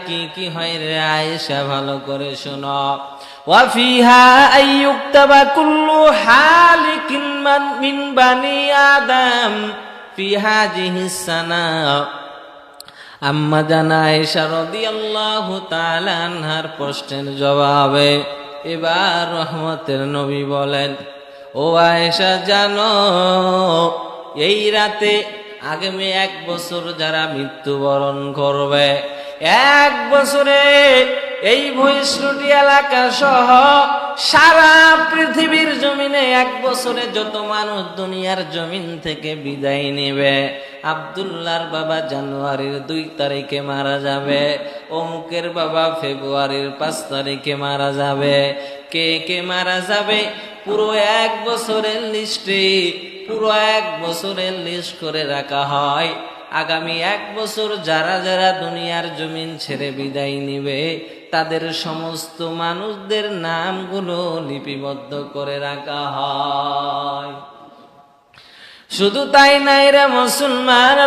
কি কি হয় রে আয়েশা, ভালো করে শোনো। ওয়া ফিহা আইয়ুক্তাবা কুল্লু হালিকিন মিন বানি আদম ফি হাযিহিস সানা। আম্মা জান আয়েশা রাদিয়াল্লাহু তাআলা আনহার প্রশ্নের জবাবে এবার রহমতের নবী বলেন, ও আয়েশা জানো, এই রাতে আগামী 1 বছর যারা মৃত্যুবরণ করবে, 1 বছরে এই ভৈষ্ণুটি এলাকা সহ সারা পৃথিবীর জমিনে 1 বছরে যত মানুষ দুনিয়ার জমিন থেকে বিদায় নেবে, আব্দুল্লাহর বাবা জানুয়ারির 2 তারিখে মারা যাবে, অমুকের বাবা ফেব্রুয়ারির 5 তারিখে মারা যাবে। কে কে মারা যাবে পুরো 1 বছরের লিস্টে, পুরো 1 বছরের লিস্ট করে রাখা হয়। আগামী 1 বছর যারা যারা দুনিয়ার জমিন ছেড়ে বিদায় নিবে তাদের সমস্ত মানুষদের নামগুলো লিপিবদ্ধ করে রাখা হয়। শুধু তাই নাই রে মুসলমান।